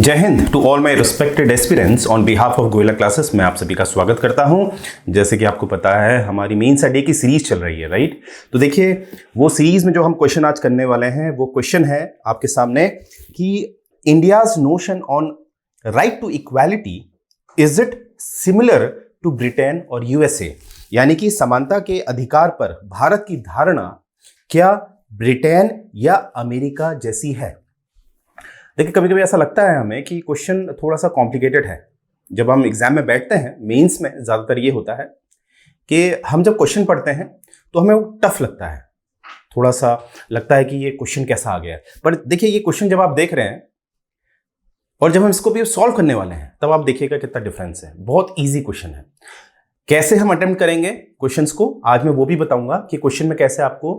जय हिंद to all my respected aspirants on behalf of Goyla classes. मैं आप सभी का स्वागत करता हूं। जैसे कि आपको पता है हमारी मेंस डे की सीरीज चल रही है, राइट। तो देखिए वो सीरीज में जो हम क्वेश्चन आज करने वाले हैं वो क्वेश्चन है आपके सामने कि India's notion on right to equality is it similar to Britain और यूएसए, यानी कि समानता के अधिकार पर भारत की धारणा क्या ब्रिटेन या अमेरिका जैसी है। देखिए कभी कभी ऐसा लगता है हमें कि क्वेश्चन थोड़ा सा कॉम्प्लिकेटेड है। जब हम एग्जाम में बैठते हैं मेंस में ज़्यादातर ये होता है कि हम जब क्वेश्चन पढ़ते हैं तो हमें वो टफ लगता है, थोड़ा सा लगता है कि ये क्वेश्चन कैसा आ गया है। पर देखिए ये क्वेश्चन जब आप देख रहे हैं और जब हम इसको भी सॉल्व करने वाले हैं तब आप देखिएगा कितना डिफरेंस है। बहुत ईजी क्वेश्चन है। कैसे हम अटेम्प्ट करेंगे क्वेश्चंस को आज मैं वो भी बताऊंगा कि क्वेश्चन में कैसे आपको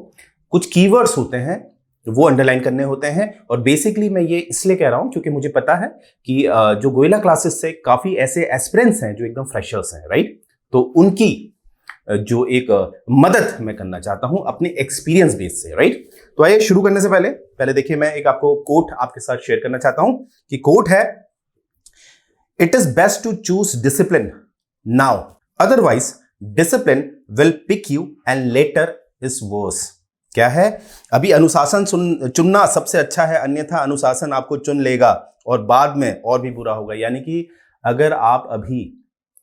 कुछ कीवर्ड्स होते हैं वो अंडरलाइन करने होते हैं। और बेसिकली मैं ये इसलिए कह रहा हूं क्योंकि मुझे पता है कि जो गोयला क्लासेस से काफी ऐसे एस्पिरेंट्स हैं जो एकदम फ्रेशर्स हैं, राइट। तो उनकी जो एक मदद मैं करना चाहता हूं अपने एक्सपीरियंस बेस से, राइट। तो आइए शुरू करने से पहले देखिए मैं एक आपको कोट आपके साथ शेयर करना चाहता हूं कि कोट है, it is best to choose discipline now otherwise discipline will pick you and latter is worse. क्या है? अभी अनुशासन चुनना सबसे अच्छा है, अन्यथा अनुशासन आपको चुन लेगा और बाद में और भी बुरा होगा। यानी कि अगर आप अभी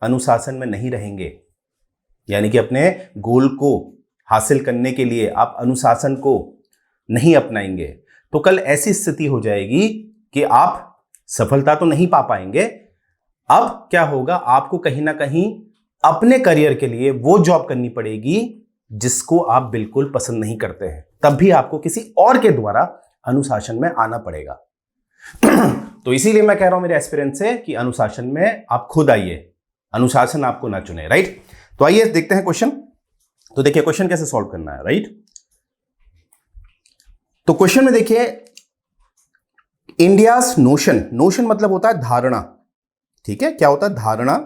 अनुशासन में नहीं रहेंगे, यानी कि अपने गोल को हासिल करने के लिए आप अनुशासन को नहीं अपनाएंगे तो कल ऐसी स्थिति हो जाएगी कि आप सफलता तो नहीं पा पाएंगे। अब क्या होगा, आपको कहीं ना कहीं अपने करियर के लिए वो जॉब करनी पड़ेगी जिसको आप बिल्कुल पसंद नहीं करते हैं, तब भी आपको किसी और के द्वारा अनुशासन में आना पड़ेगा। तो इसीलिए मैं कह रहा हूं मेरे एस्पिरेंट्स से कि अनुशासन में आप खुद आइए, अनुशासन आपको ना चुने, राइट। तो आइए देखते हैं क्वेश्चन। तो देखिए क्वेश्चन कैसे सॉल्व करना है, राइट। तो क्वेश्चन में देखिए इंडियाज नोशन मतलब होता है धारणा, ठीक है। क्या होता है? धारणा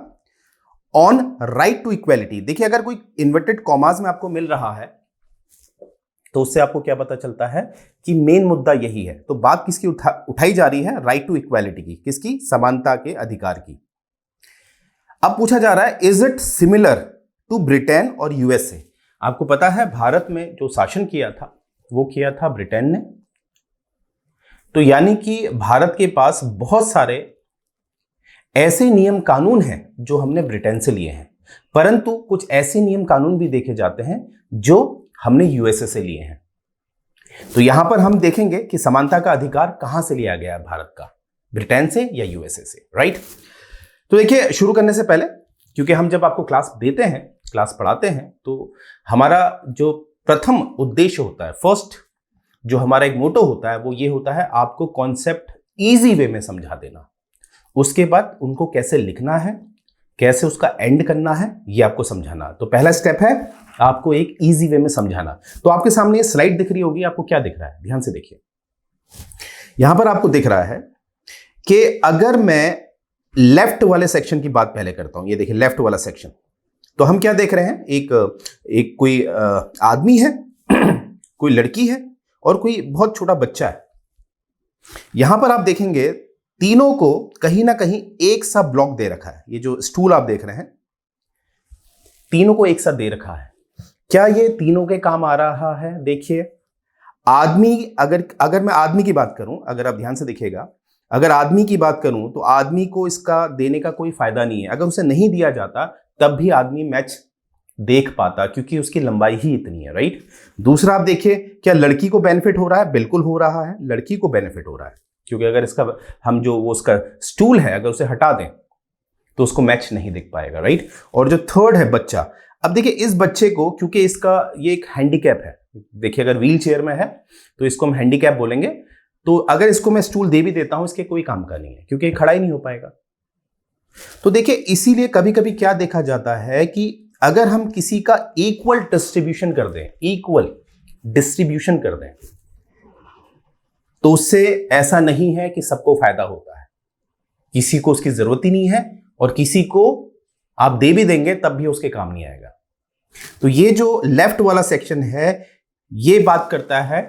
ऑन राइट टू इक्वालिटी। देखिए अगर कोई इन्वर्टेड कॉमास में आपको मिल रहा है तो उससे आपको क्या पता चलता है कि मेन मुद्दा यही है। तो बात किसकी उठाई जा रही है? राइट टू इक्वालिटी की। किसकी? समानता के अधिकार की। अब पूछा जा रहा है is it similar to Britain और यूएसए। आपको पता है भारत में जो शासन किया था वो किया था ब्रिटेन ने। तो यानी कि भारत के पास बहुत सारे ऐसे नियम कानून हैं जो हमने ब्रिटेन से लिए हैं, परंतु कुछ ऐसे नियम कानून भी देखे जाते हैं जो हमने यूएसए से लिए हैं। तो यहां पर हम देखेंगे कि समानता का अधिकार कहां से लिया गया है भारत का, ब्रिटेन से या यूएसए से, राइट। तो देखिए शुरू करने से पहले, क्योंकि हम जब आपको क्लास देते हैं, क्लास पढ़ाते हैं, तो हमारा जो प्रथम उद्देश्य होता है, फर्स्ट जो हमारा एक मोटो होता है वो ये होता है आपको कॉन्सेप्ट ईजी वे में समझा देना। उसके बाद उनको कैसे लिखना है, कैसे उसका एंड करना है, ये आपको समझाना। तो पहला स्टेप है आपको एक इजी वे में समझाना। तो आपके सामने ये स्लाइड दिख रही होगी, आपको क्या दिख रहा है? ध्यान से देखिए। यहां पर आपको दिख रहा है कि अगर मैं लेफ्ट वाले सेक्शन की बात पहले करता हूं, ये देखिए लेफ्ट वाला सेक्शन, तो हम क्या देख रहे हैं? एक कोई आदमी है, कोई लड़की है और कोई बहुत छोटा बच्चा है। यहां पर आप देखेंगे तीनों को कहीं ना कहीं एक सा ब्लॉक दे रखा है। ये जो स्टूल आप देख रहे हैं तीनों को एक साथ दे रखा है। क्या ये तीनों के काम आ रहा है? देखिए आदमी, अगर मैं आदमी की बात करूं, अगर आप ध्यान से देखिएगा, अगर आदमी की बात करूं तो आदमी को इसका देने का कोई फायदा नहीं है। अगर उसे नहीं दिया जाता तब भी आदमी मैच देख पाता क्योंकि उसकी लंबाई ही इतनी है, राइट। दूसरा आप देखिए, क्या लड़की को बेनिफिट हो रहा है? बिल्कुल हो रहा है, लड़की को बेनिफिट हो रहा है, क्योंकि अगर इसका हम जो वो उसका स्टूल है अगर उसे हटा दें तो उसको मैच नहीं दिख पाएगा, राइट। और जो थर्ड है बच्चा, अब देखिए इस बच्चे को, क्योंकि इसका ये एक हैंडीकैप है, देखिए अगर व्हील चेयर में है तो इसको हम हैंडीकैप बोलेंगे। तो अगर इसको मैं स्टूल दे भी देता हूं इसके कोई काम का नहीं है क्योंकि खड़ा ही नहीं हो पाएगा। तो देखिए इसीलिए कभी कभी क्या देखा जाता है कि अगर हम किसी का इक्वल डिस्ट्रीब्यूशन कर दें तो उससे ऐसा नहीं है कि सबको फायदा होता है। किसी को उसकी जरूरत ही नहीं है और किसी को आप दे भी देंगे तब भी उसके काम नहीं आएगा। तो ये जो लेफ्ट वाला सेक्शन है ये बात करता है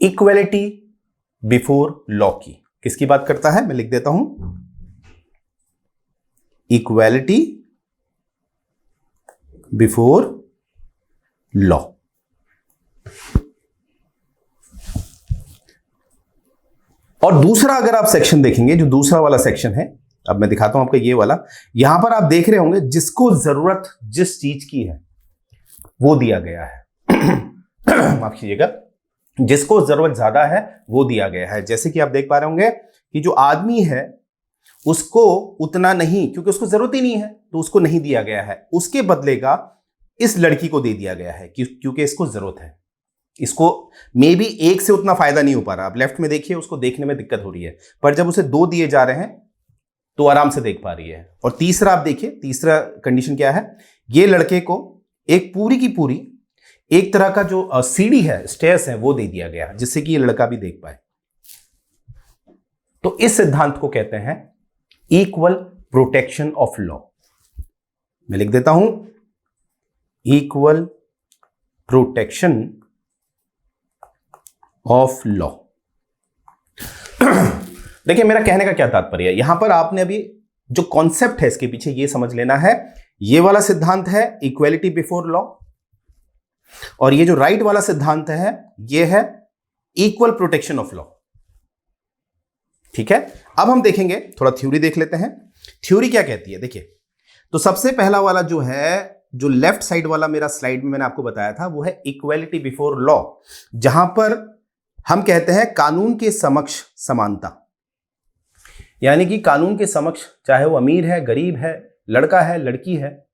इक्वलिटी बिफोर लॉ की। किसकी बात करता है? मैं लिख देता हूं, इक्वालिटी बिफोर लॉ। और दूसरा अगर आप सेक्शन देखेंगे, जो दूसरा वाला सेक्शन है, अब मैं दिखाता हूं आपको ये वाला, यहां पर आप देख रहे होंगे जिसको जरूरत जिस चीज की है वो दिया गया है। माफ कीजिएगा, जिसको जरूरत ज्यादा है वो दिया गया है। जैसे कि आप देख पा रहे होंगे कि जो आदमी है उसको उतना नहीं, क्योंकि उसको जरूरत ही नहीं है तो उसको नहीं दिया गया है। उसके बदले का इस लड़की को दे दिया गया है क्योंकि इसको जरूरत है। इसको मे बी एक से उतना फायदा नहीं हो पा रहा। आप लेफ्ट में देखिए, उसको देखने में दिक्कत हो रही है, पर जब उसे 2 दिए जा रहे हैं तो आराम से देख पा रही है। और तीसरा आप देखिए, तीसरा कंडीशन क्या है, ये लड़के को एक पूरी की पूरी एक तरह का जो सीढ़ी है, स्टेयर्स है, वो दे दिया गया जिससे कि ये लड़का भी देख पाए। तो इस सिद्धांत को कहते हैं इक्वल प्रोटेक्शन ऑफ लॉ। मैं लिख देता हूं, इक्वल प्रोटेक्शन ऑफ लॉ। देखिए मेरा कहने का क्या तात्पर्य है, यहां पर आपने अभी जो कॉन्सेप्ट है इसके पीछे ये समझ लेना है, ये वाला सिद्धांत है इक्वालिटी बिफोर लॉ, और ये जो राइट वाला सिद्धांत है ये है इक्वल प्रोटेक्शन ऑफ लॉ। ठीक है, अब हम देखेंगे, थोड़ा थ्योरी देख लेते हैं। थ्योरी क्या कहती है, देखिए तो सबसे पहला वाला जो है, जो लेफ्ट साइड वाला मेरा स्लाइड में मैंने आपको बताया था, वो है इक्वालिटी बिफोर लॉ, जहां पर हम कहते हैं कानून के समक्ष समानता। यानी कि कानून के समक्ष चाहे वो अमीर है, गरीब है, लड़का है, लड़की है,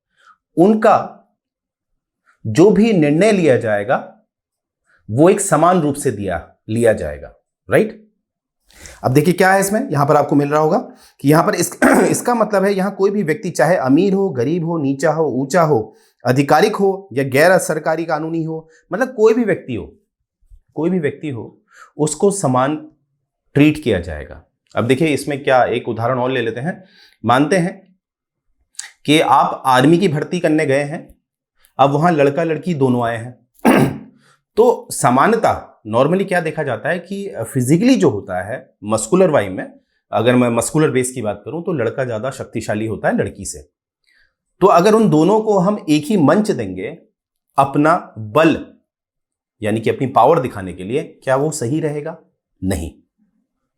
उनका जो भी निर्णय लिया जाएगा वो एक समान रूप से लिया जाएगा। राइट, अब देखिए क्या है इसमें, यहां पर आपको मिल रहा होगा कि यहां पर इसका मतलब है यहां कोई भी व्यक्ति चाहे अमीर हो, गरीब हो, नीचा हो, ऊंचा हो, आधिकारिक हो या गैर सरकारी कानूनी हो, मतलब कोई भी व्यक्ति हो उसको समान ट्रीट किया जाएगा। अब देखिए इसमें क्या, एक उदाहरण और ले लेते हैं। मानते हैं कि आप आर्मी की भर्ती करने गए हैं, अब वहां लड़का लड़की दोनों आए हैं। तो समानता नॉर्मली क्या देखा जाता है कि फिजिकली जो होता है, मस्कुलर वाइज में, अगर मैं मस्कुलर बेस की बात करूं तो लड़का ज्यादा शक्तिशाली होता है लड़की से। तो अगर उन दोनों को हम एक ही मंच देंगे अपना बल यानी कि अपनी पावर दिखाने के लिए, क्या वो सही रहेगा? नहीं,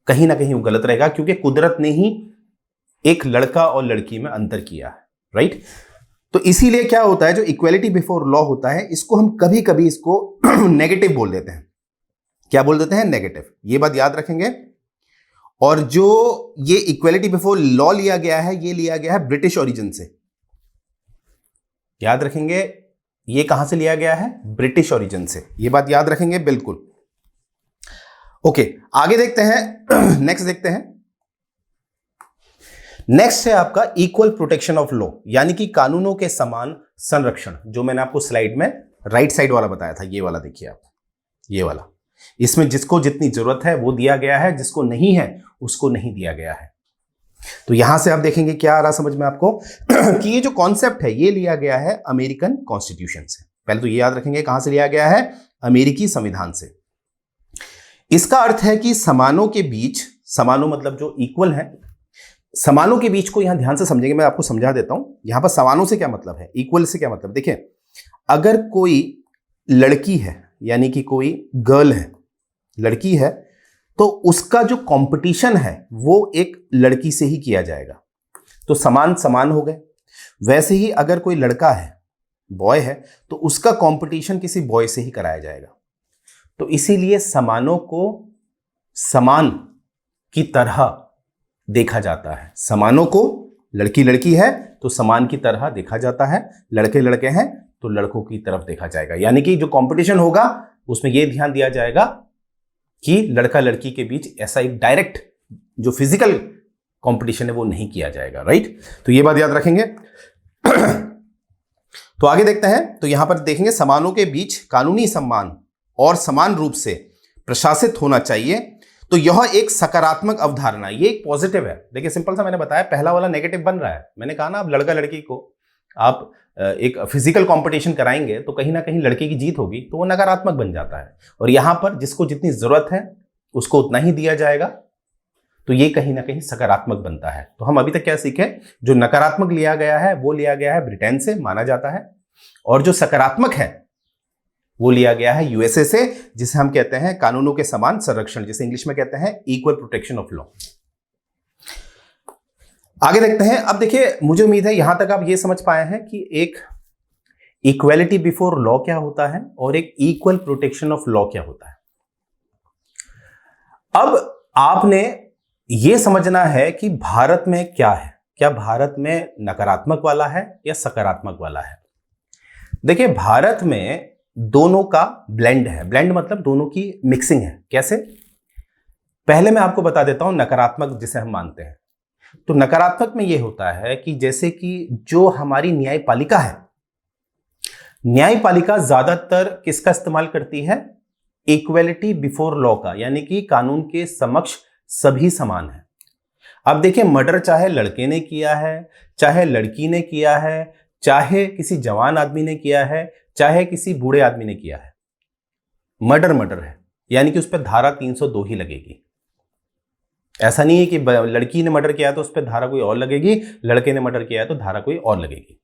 कहीं ना कहीं वो गलत रहेगा, क्योंकि कुदरत ने ही एक लड़का और लड़की में अंतर किया है। राइट, तो इसीलिए क्या होता है, जो इक्वालिटी बिफोर लॉ होता है, इसको हम कभी कभी इसको नेगेटिव बोल देते हैं। क्या बोल देते हैं? नेगेटिव। ये बात याद रखेंगे। और जो ये इक्वालिटी बिफोर लॉ लिया गया है, ये लिया गया है ब्रिटिश ओरिजिन से। याद रखेंगे, ये कहां से लिया गया है? ब्रिटिश ओरिजिन से। ये बात याद रखेंगे बिल्कुल। ओके, आगे देखते हैं। नेक्स्ट देखते हैं। नेक्स्ट है आपका इक्वल प्रोटेक्शन ऑफ लॉ, यानी कि कानूनों के समान संरक्षण, जो मैंने आपको स्लाइड में राइट साइड वाला बताया था। ये वाला देखिए आप, ये वाला, इसमें जिसको जितनी जरूरत है वो दिया गया है, जिसको नहीं है उसको नहीं दिया गया है। तो यहां से आप देखेंगे क्या आ रहा समझ में आपको कि ये जो कॉन्सेप्ट है ये लिया गया है अमेरिकन कॉन्स्टिट्यूशन से। पहले तो ये याद रखेंगे कहां से लिया गया है? अमेरिकी संविधान से। इसका अर्थ है कि समानों के बीच, समानों मतलब जो इक्वल है, समानों के बीच को यहां ध्यान से समझेंगे, मैं आपको समझा देता हूं। यहां पर समानों से क्या मतलब है, इक्वल से क्या मतलब। देखिए, अगर कोई लड़की है, यानी कि कोई गर्ल है, लड़की है, तो उसका जो कंपटीशन है वो एक लड़की से ही किया जाएगा, तो समान समान हो गए। वैसे ही अगर कोई लड़का है, बॉय है, तो उसका कंपटीशन किसी बॉय से ही कराया जाएगा। तो इसीलिए समानों को समान की तरह देखा जाता है। समानों को, लड़की लड़की है तो समान की तरह देखा जाता है, लड़के लड़के हैं तो लड़कों की तरफ देखा जाएगा। यानी कि जो कंपटीशन होगा उसमें यह ध्यान दिया जाएगा कि लड़का लड़की के बीच ऐसा एक डायरेक्ट जो फिजिकल कंपटीशन है वो नहीं किया जाएगा। राइट, तो ये बात याद रखेंगे। तो आगे देखते हैं। तो यहां पर देखेंगे समानों के बीच कानूनी सम्मान और समान रूप से प्रशासित होना चाहिए। तो यह एक सकारात्मक अवधारणा, ये एक पॉजिटिव है। देखिए सिंपल सा मैंने बताया, पहला वाला नेगेटिव बन रहा है। मैंने कहा ना, आप लड़का लड़की को आप एक फिजिकल कंपटीशन कराएंगे तो कहीं ना कहीं लड़के की जीत होगी, तो वो नकारात्मक बन जाता है। और यहां पर जिसको जितनी जरूरत है उसको उतना ही दिया जाएगा। तो ये कहीं ना कहीं सकारात्मक बनता है। तो हम अभी तक क्या सीखे, जो नकारात्मक लिया गया है वो लिया गया है ब्रिटेन से, माना जाता है, और जो सकारात्मक है वो लिया गया है यूएसए से, जिसे हम कहते हैं कानूनों के समान संरक्षण, जिसे इंग्लिश में कहते हैं इक्वल प्रोटेक्शन ऑफ लॉ। आगे देखते हैं। अब देखिए, मुझे उम्मीद है यहां तक आप ये समझ पाए हैं कि एक इक्वेलिटी बिफोर लॉ क्या होता है और एक इक्वल प्रोटेक्शन ऑफ लॉ क्या होता है। अब आपने ये समझना है कि भारत में क्या है, क्या भारत में नकारात्मक वाला है या सकारात्मक वाला है। देखिए, भारत में दोनों का ब्लेंड है। ब्लेंड मतलब दोनों की मिक्सिंग है। कैसे? पहले मैं आपको बता देता हूं नकारात्मक जिसे हम मानते हैं। तो नकारात्मक में यह होता है कि जैसे कि जो हमारी न्यायपालिका है, न्यायपालिका ज्यादातर किसका इस्तेमाल करती है? इक्वेलिटी बिफोर लॉ का, यानी कि कानून के समक्ष सभी समान है। अब देखिए, मर्डर चाहे लड़के ने किया है, चाहे लड़की ने किया है, चाहे किसी जवान आदमी ने किया है, चाहे किसी बूढ़े आदमी ने किया है, मर्डर मर्डर है, यानी कि उस पर धारा 302 ही लगेगी। ऐसा नहीं है कि लड़की ने मर्डर किया तो उस पर धारा कोई और लगेगी, लड़के ने मर्डर किया है तो धारा कोई और लगेगी।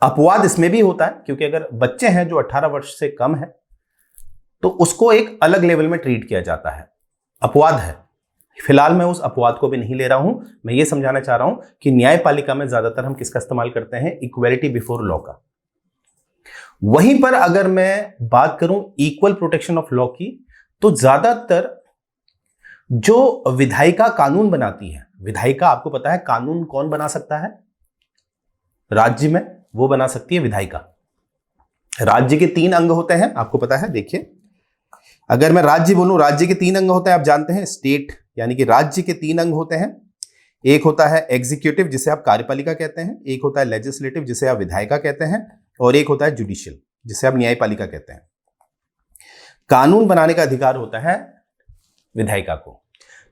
अपवाद इसमें भी होता है, क्योंकि अगर बच्चे हैं जो 18 वर्ष से कम है तो उसको एक अलग लेवल में ट्रीट किया जाता है। अपवाद है। फिलहाल मैं उस अपवाद को भी नहीं ले रहा हूं, मैं ये समझाना चाह रहा हूं कि न्यायपालिका में ज्यादातर हम किसका इस्तेमाल करते हैं? इक्वेलिटी बिफोर लॉ का। वहीं पर अगर मैं बात करूं इक्वल प्रोटेक्शन ऑफ लॉ की, तो ज्यादातर जो विधायिका कानून बनाती है, विधायिका आपको पता है कानून कौन बना सकता है राज्य में? वो बना सकती है विधायिका। राज्य के 3 अंग होते हैं, आपको पता है। देखिए, अगर मैं राज्य बोलूं, राज्य के 3 अंग होते हैं, आप जानते हैं। स्टेट यानी कि राज्य के 3 अंग होते हैं। एक होता है एग्जीक्यूटिव, जिसे आप कार्यपालिका कहते हैं, एक होता है लेजिस्लेटिव, जिसे आप विधायिका कहते हैं, और एक होता है जुडिशियल, जिसे आप न्यायपालिका कहते हैं। कानून बनाने का अधिकार होता है विधायिका को।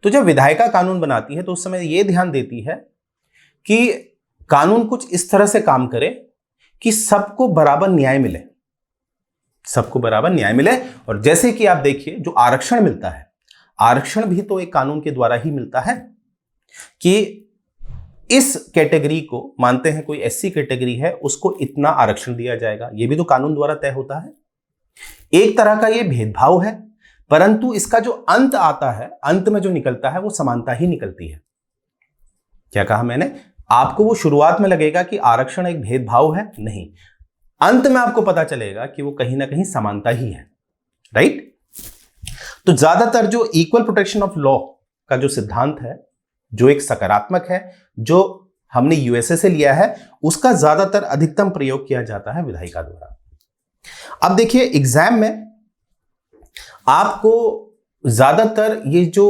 तो जब विधायिका कानून बनाती है तो उस समय यह ध्यान देती है कि कानून कुछ इस तरह से काम करे कि सबको बराबर न्याय मिले, सबको बराबर न्याय मिले। और जैसे कि आप देखिए, जो आरक्षण मिलता है, आरक्षण भी तो एक कानून के द्वारा ही मिलता है कि इस कैटेगरी को मानते हैं, कोई एससी कैटेगरी है, उसको इतना आरक्षण दिया जाएगा, यह भी तो कानून द्वारा तय होता है। एक तरह का यह भेदभाव है, परंतु इसका जो अंत आता है, अंत में जो निकलता है वो समानता ही निकलती है। क्या कहा मैंने? आपको वो शुरुआत में लगेगा कि आरक्षण एक भेदभाव है, नहीं, अंत में आपको पता चलेगा कि वो कहीं ना कहीं समानता ही है। राइट? तो ज्यादातर जो इक्वल प्रोटेक्शन ऑफ लॉ का जो सिद्धांत है, जो एक सकारात्मक है, जो हमने यूएसए से लिया है, उसका ज्यादातर अधिकतम प्रयोग किया जाता है विधायिका द्वारा। अब देखिए, एग्जाम में आपको ज्यादातर ये जो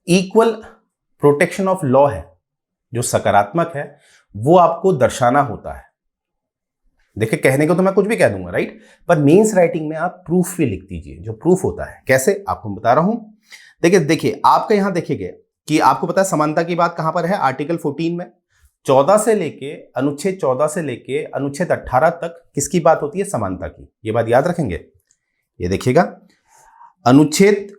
इक्वल प्रोटेक्शन ऑफ लॉ है, जो सकारात्मक है, वो आपको दर्शाना होता है। देखिए, कहने को तो मैं कुछ भी कह दूंगा, राइट, पर मेंस राइटिंग में आप प्रूफ भी लिख दीजिए, जो प्रूफ होता है। कैसे? आपको बता रहा हूं। देखिए आपका यहां देखिएगा कि आपको पता है समानता की बात कहां पर है? आर्टिकल 14 में 14 से लेके अनुच्छेद 14 से लेके अनुच्छेद 18 तक किसकी बात होती है? समानता की। ये बात याद रखेंगे। ये देखिएगा, अनुच्छेद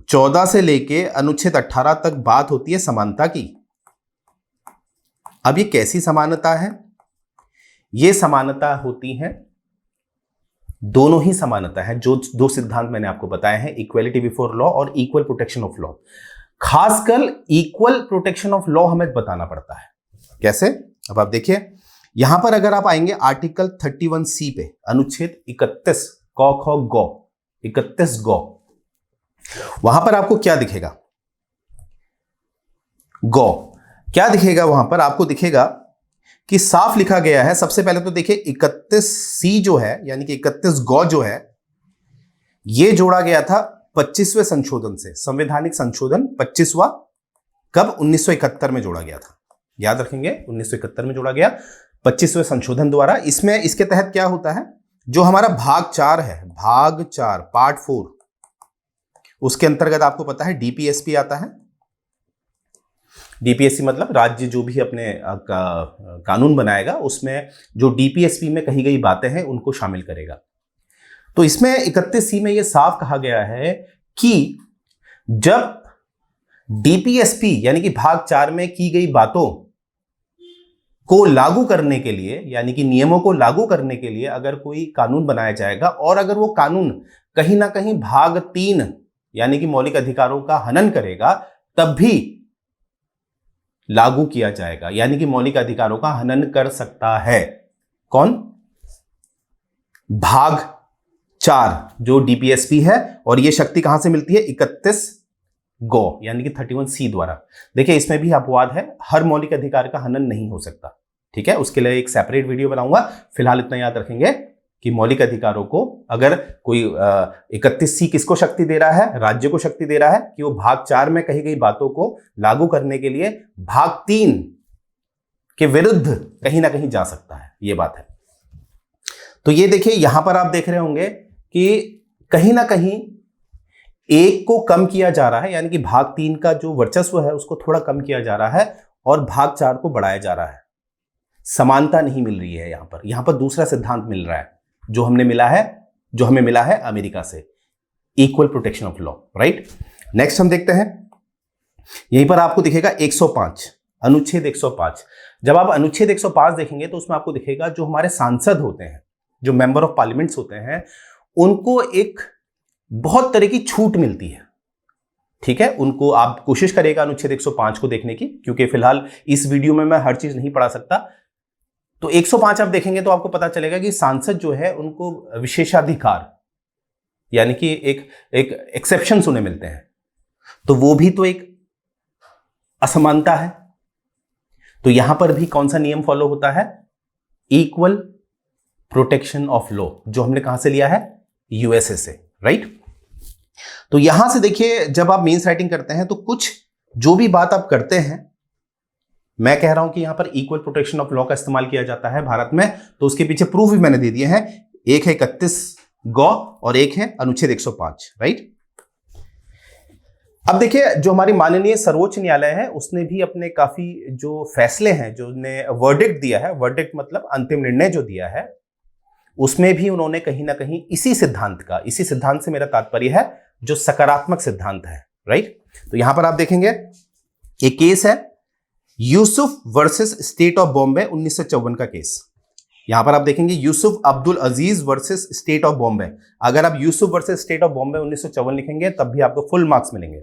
14 से लेके अनुच्छेद 18 तक बात होती है समानता की। अब ये कैसी समानता है? ये समानता होती है, दोनों ही समानता है, जो 2 सिद्धांत मैंने आपको बताए हैं, इक्वेलिटी बिफोर लॉ और इक्वल प्रोटेक्शन ऑफ लॉ। खासकर इक्वल प्रोटेक्शन ऑफ लॉ हमें बताना पड़ता है। कैसे? अब आप देखिए, यहां पर अगर आप आएंगे आर्टिकल 31C पे, अनुच्छेद 31 क ख ग 31 ग, वहां पर आपको क्या दिखेगा? ग क्या दिखेगा? वहां पर आपको दिखेगा कि साफ लिखा गया है। सबसे पहले तो देखिए, 31C जो है, यानी कि 31 ग जो है, यह जोड़ा गया था 25वें संशोधन से। संवैधानिक संशोधन 25वां कब? 1971 में जोड़ा गया था। याद रखेंगे, 1971 में जोड़ा गया 25वें संशोधन द्वारा। इसमें इसके तहत क्या होता है? जो हमारा भाग 4 है, भाग 4 पार्ट 4, उसके अंतर्गत आपको पता है डीपीएसपी आता है। डीपीएसपी मतलब राज्य जो भी अपने कानून बनाएगा, उसमें जो डीपीएसपी में कही गई बातें हैं उनको शामिल करेगा। तो इसमें 31C में यह साफ कहा गया है कि जब डीपीएसपी यानी कि भाग 4 में की गई बातों को लागू करने के लिए, यानी कि नियमों को लागू करने के लिए अगर कोई कानून बनाया जाएगा और अगर वो कानून कहीं ना कहीं भाग 3 यानी कि मौलिक अधिकारों का हनन करेगा, तब भी लागू किया जाएगा, यानी कि मौलिक अधिकारों का हनन कर सकता है। कौन? भाग 4 जो डीपीएसपी है, और यह शक्ति कहां से मिलती है? 31 गो यानी कि 31C द्वारा। देखिए इसमें भी अपवाद है, हर मौलिक अधिकार का हनन नहीं हो सकता, ठीक है, उसके लिए एक सेपरेट वीडियो बनाऊंगा। फिलहाल इतना याद रखेंगे कि मौलिक अधिकारों को अगर कोई 31C किसको शक्ति दे रहा है? राज्य को शक्ति दे रहा है कि वो भाग 4 में कही गई बातों को लागू करने के लिए भाग 3 के विरुद्ध कहीं ना कहीं जा सकता है, ये बात है। तो ये देखिए यहां पर आप देख रहे होंगे कि कहीं ना कहीं एक को कम किया जा रहा है, यानी कि भाग 3 का जो वर्चस्व है उसको थोड़ा कम किया जा रहा है और भाग 4 को बढ़ाया जा रहा है। समानता नहीं मिल रही है यहां पर दूसरा सिद्धांत मिल रहा है जो हमें मिला है अमेरिका से, equal protection of law, right. Next हम देखते हैं, यहीं पर आपको दिखेगा 105, अनुच्छेद 105। जब आप अनुच्छेद 105 देखेंगे तो उसमें आपको दिखेगा जो हमारे सांसद होते हैं, जो मेंबर ऑफ पार्लियामेंट्स होते हैं, उनको एक बहुत तरह की छूट मिलती है, ठीक है। उनको आप कोशिश करेगा अनुच्छेद 105 को देखने की, क्योंकि फिलहाल इस वीडियो में मैं हर चीज नहीं पढ़ा सकता। तो 105 आप देखेंगे तो आपको पता चलेगा कि सांसद जो है उनको विशेषाधिकार यानी कि एक एक्सेप्शन उन्हें मिलते हैं, तो वो भी तो एक असमानता है। तो यहां पर भी कौन सा नियम फॉलो होता है? इक्वल प्रोटेक्शन ऑफ लॉ, जो हमने कहां से लिया है? यूएसए से, राइट। तो यहां से देखिए जब आप मेंस राइटिंग करते हैं तो कुछ जो भी बात आप करते हैं, मैं कह रहा हूं कि यहां पर इक्वल प्रोटेक्शन ऑफ लॉ का इस्तेमाल किया जाता है भारत में, तो उसके पीछे प्रूफ भी मैंने दे दिए हैं। एक है 31 गौ और एक है अनुच्छेद 105, राइट। अब देखिए जो हमारी माननीय सर्वोच्च न्यायालय है उसने भी अपने काफी जो फैसले हैं, जो ने वर्डिक्ट दिया है, वर्डिक्ट मतलब अंतिम निर्णय जो दिया है, उसमें भी उन्होंने कहीं ना कहीं इसी सिद्धांत से मेरा तात्पर्य है जो सकारात्मक सिद्धांत है, राइट। तो यहां पर आप देखेंगे एक केस है Yusuf versus state of Bombay 1954 का केस। यहां पर आप देखेंगे यूसुफ अब्दुल अजीज वर्सेस स्टेट ऑफ बॉम्बे। अगर आप Yusuf versus state of Bombay 1954 लिखेंगे तब भी आपको फुल मार्क्स मिलेंगे।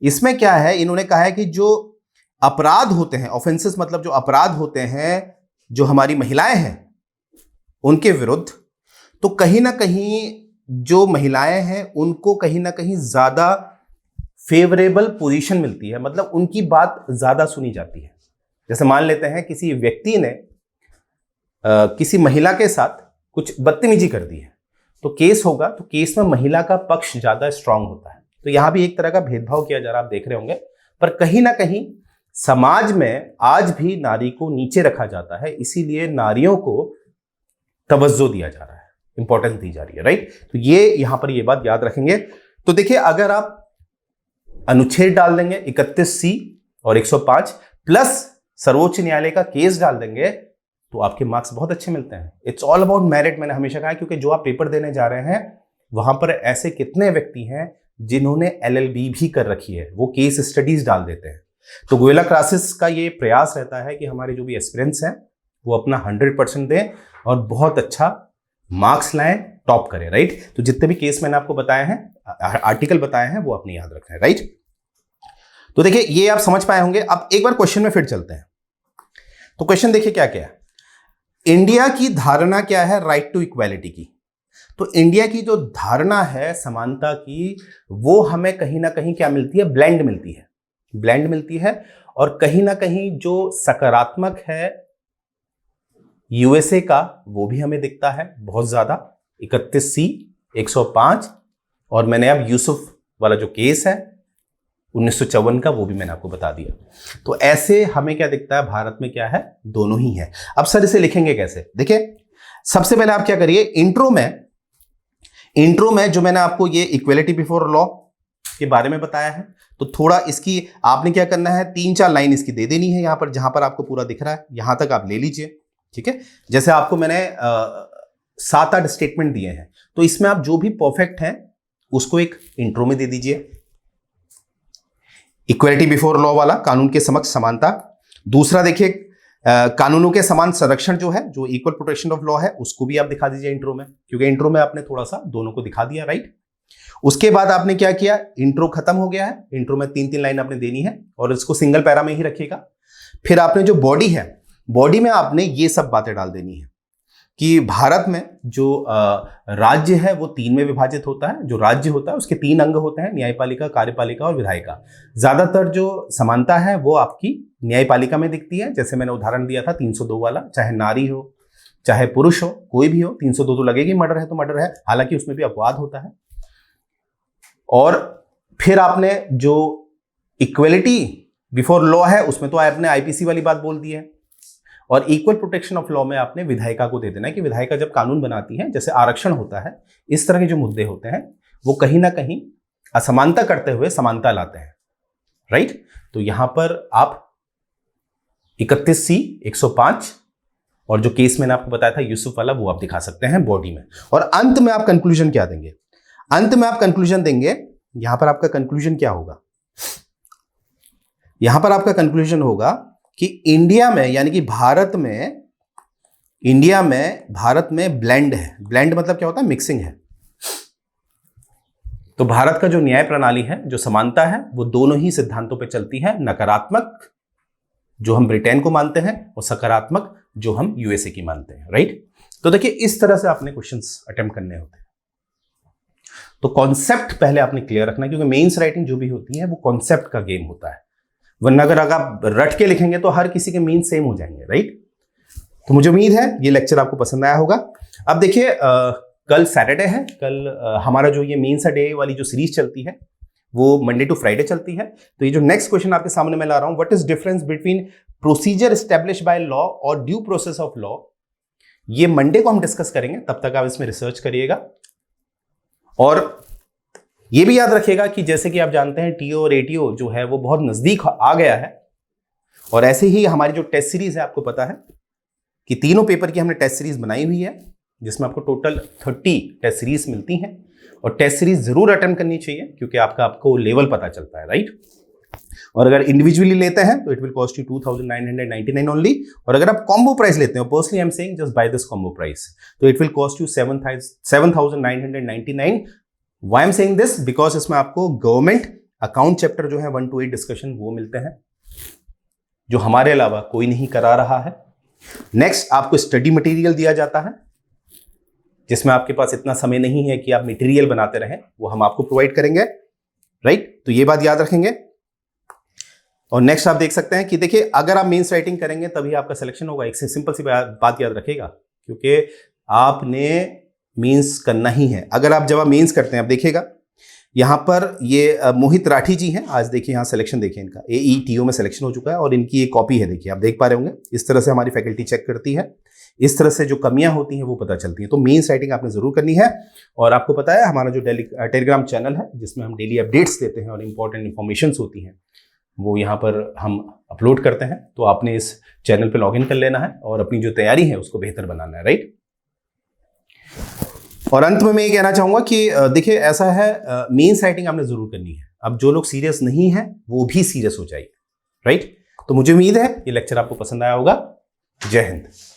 इसमें क्या है, इन्होंने कहा है कि जो अपराध होते हैं, ऑफेंसेस मतलब जो अपराध होते हैं, जो हमारी महिलाएं हैं उनके विरुद्ध, तो कहीं ना कहीं जो महिलाएं हैं उनको कहीं ना कहीं ज्यादा फेवरेबल पोजीशन मिलती है, मतलब उनकी बात ज्यादा सुनी जाती है। जैसे मान लेते हैं किसी व्यक्ति ने किसी महिला के साथ कुछ बदतमीजी कर दी है, तो केस होगा, तो केस में महिला का पक्ष ज्यादा स्ट्रांग होता है। तो यहां भी एक तरह का भेदभाव किया जा रहा है, आप देख रहे होंगे। पर कहीं ना कहीं समाज में आज भी नारी को नीचे रखा जाता है, इसीलिए नारियों को तवज्जो दिया जा रहा है, इंपॉर्टेंस दी जा रही है, राइट। तो ये यहां पर ये बात याद रखेंगे। तो देखिए अगर आप अनुच्छेद डाल देंगे 31C और 105 प्लस सर्वोच्च न्यायालय का केस डाल देंगे तो आपके मार्क्स बहुत अच्छे मिलते हैं। इट्स ऑल अबाउट मेरिट, मैंने हमेशा कहा है, क्योंकि जो आप पेपर देने जा रहे हैं वहां पर ऐसे कितने व्यक्ति हैं जिन्होंने LLB भी कर रखी है, वो केस स्टडीज डाल देते हैं। तो गोयला क्लासेस का ये प्रयास रहता है कि हमारे जो भी एस्पिरेंट्स हैं वो अपना 100% दें और बहुत अच्छा मार्क्स लाएं, टॉप करें, राइट। तो जितने भी केस मैंने आपको बताए हैं, आर्टिकल बताए हैं, वो अपने याद रखें, राइट। तो देखिए ये आप समझ पाए होंगे। अब एक बार क्वेश्चन में फिर चलते हैं। तो क्वेश्चन देखिए क्या क्या है। इंडिया की धारणा क्या है राइट टू इक्वालिटी की? तो इंडिया की जो धारणा है समानता की, वो हमें कहीं ना कहीं क्या मिलती है? ब्लेंड मिलती है। और कहीं ना कहीं जो सकारात्मक है यूएसए का, वो भी हमें दिखता है बहुत ज्यादा, 31C 105, और मैंने अब यूसुफ वाला जो केस है 1954 का, वो भी मैंने आपको बता दिया। तो ऐसे हमें क्या दिखता है, भारत में क्या है? दोनों ही है। अब सर इसे लिखेंगे कैसे? देखिए सबसे पहले आप क्या करिए, इंट्रो में जो मैंने आपको ये इक्वलिटी बिफोर लॉ के बारे में बताया है, तो थोड़ा इसकी आपने क्या करना है, 3-4 लाइन इसकी दे देनी है यहां पर, जहां पर आपको पूरा दिख रहा है, यहां तक आप ले लीजिए, ठीक है। जैसे आपको मैंने 7-8 स्टेटमेंट दिए हैं, तो इसमें आप जो भी परफेक्ट हैं उसको एक इंट्रो में दे दीजिए। इक्वलिटी बिफोर लॉ वाला, कानून के समक्ष समानता। दूसरा देखिए कानूनों के समान संरक्षण जो है, जो इक्वल प्रोटेक्शन ऑफ लॉ है, उसको भी आप दिखा दीजिए इंट्रो में, क्योंकि इंट्रो में आपने थोड़ा सा दोनों को दिखा दिया, राइट। उसके बाद आपने क्या किया, इंट्रो खत्म हो गया है, इंट्रो में 3-3 लाइन आपने देनी है और इसको सिंगल पैरा में ही रखिएगा। फिर आपने जो बॉडी है, बॉडी में आपने ये सब बातें डाल देनी है कि भारत में जो राज्य है वो 3 में विभाजित होता है। जो राज्य होता है उसके 3 अंग होते हैं, न्यायपालिका, कार्यपालिका और विधायिका। ज्यादातर जो समानता है वो आपकी न्यायपालिका में दिखती है, जैसे मैंने उदाहरण दिया था 302 वाला, चाहे नारी हो चाहे पुरुष हो, कोई भी हो, 302 तो लगेगी, मर्डर है तो मर्डर है, हालांकि उसमें भी अपवाद होता है। और फिर आपने जो इक्वलिटी बिफोर लॉ है उसमें तो आपने आईपीसी वाली बात बोल दी है, और इक्वल प्रोटेक्शन ऑफ लॉ में आपने विधायिका को दे देना है कि विधायिका जब कानून बनाती है, जैसे आरक्षण होता है, इस तरह के जो मुद्दे होते हैं वो कहीं ना कहीं असमानता करते हुए समानता लाते हैं, राइट। तो यहां पर आप 31C 105 और जो केस मैंने आपको बताया था यूसुफ वाला, वो आप दिखा सकते हैं बॉडी में। और अंत में आप कंक्लूजन क्या देंगे, अंत में आप कंक्लूजन देंगे, यहां पर आपका कंक्लूजन क्या होगा, यहां पर आपका कंक्लूजन होगा कि इंडिया में, यानी कि भारत में ब्लेंड है। ब्लेंड मतलब क्या होता है, मिक्सिंग है। तो भारत का जो न्याय प्रणाली है, जो समानता है, वो दोनों ही सिद्धांतों पे चलती है, नकारात्मक जो हम ब्रिटेन को मानते हैं और सकारात्मक जो हम यूएसए की मानते हैं, राइट। तो देखिए इस तरह से आपने क्वेश्चंस अटेम्प्ट करने होते हैं। तो कॉन्सेप्ट पहले आपने क्लियर रखना, क्योंकि मेंस राइटिंग जो भी होती है वो कॉन्सेप्ट का गेम होता है, वरना अगर आप रट के लिखेंगे तो हर किसी के मीन्स सेम हो जाएंगे, राइट। तो मुझे उम्मीद है ये लेक्चर आपको पसंद आया होगा। अब देखिए कल सैटरडे है, कल हमारा जो ये मेंस डे वाली जो सीरीज चलती है वो मंडे टू फ्राइडे चलती है। तो ये जो नेक्स्ट क्वेश्चन आपके सामने मैं ला रहा हूं, what is difference between procedure establish by law और ड्यू प्रोसेस ऑफ लॉ, ये मंडे को हम डिस्कस करेंगे। तब तक आप इसमें रिसर्च करिएगा और ये भी याद रखिएगा कि जैसे कि आप जानते हैं टीओ और एटीओ जो है वो बहुत नजदीक आ गया है, और ऐसे ही हमारी जो टेस्ट सीरीज है, आपको पता है कि तीनों पेपर की हमने टेस्ट सीरीज बनाई हुई है, जिसमें आपको टोटल 30 टेस्ट सीरीज मिलती हैं। और टेस्ट सीरीज जरूर अटेम्प्ट करनी चाहिए, क्योंकि आपको लेवल पता चलता है, राइट। और अगर इंडिविजुअली लेते हैं तो it will cost you 2999 only, और अगर आप कॉम्बो प्राइस लेते हो, personally I am saying just buy this combo price, तो it will cost you 7999। Why I am saying this, because इसमें आपको गवर्नमेंट अकाउंट चैप्टर जो है 1 to 8 डिस्कशन वो मिलते हैं, जो हमारे अलावा कोई नहीं करा रहा है। नेक्स्ट आपको स्टडी मटेरियल दिया जाता है, जिसमें आपके पास इतना समय नहीं है कि आप मटेरियल बनाते रहें, वो हम आपको प्रोवाइड करेंगे, राइट। तो ये बात याद रखेंगे। और नेक्स्ट आप देख सकते हैं कि देखिए अगर आप मेंस राइटिंग करेंगे तभी आपका सिलेक्शन होगा। एक सिंपल सी बात याद रखेगा, क्योंकि आपने मेंस करना ही है। अगर आप जब आप मेंस करते हैं, आप देखिएगा यहाँ पर ये मोहित राठी जी हैं, आज देखिए यहाँ सिलेक्शन देखिए इनका AETO में सिलेक्शन हो चुका है, और इनकी एक कॉपी है, देखिए आप देख पा रहे होंगे। इस तरह से हमारी फैकल्टी चेक करती है, इस तरह से जो कमियां होती हैं वो पता चलती हैं। तो मेंस राइटिंग आपने जरूर करनी है। और आपको पता है हमारा जो टेलीग्राम चैनल है, जिसमें हम डेली अपडेट्स देते हैं और इंपॉर्टेंट इन्फॉर्मेशन होती हैं, वो यहाँ पर हम अपलोड करते हैं। तो आपने इस चैनल पर लॉग इन कर लेना है और अपनी जो तैयारी है उसको बेहतर बनाना है, राइट। और अंत में मैं ये कहना चाहूंगा कि देखिए ऐसा है, मेंस राइटिंग आपने जरूर करनी है। अब जो लोग सीरियस नहीं है वो भी सीरियस हो जाइए, राइट। तो मुझे उम्मीद है ये लेक्चर आपको पसंद आया होगा। जय हिंद।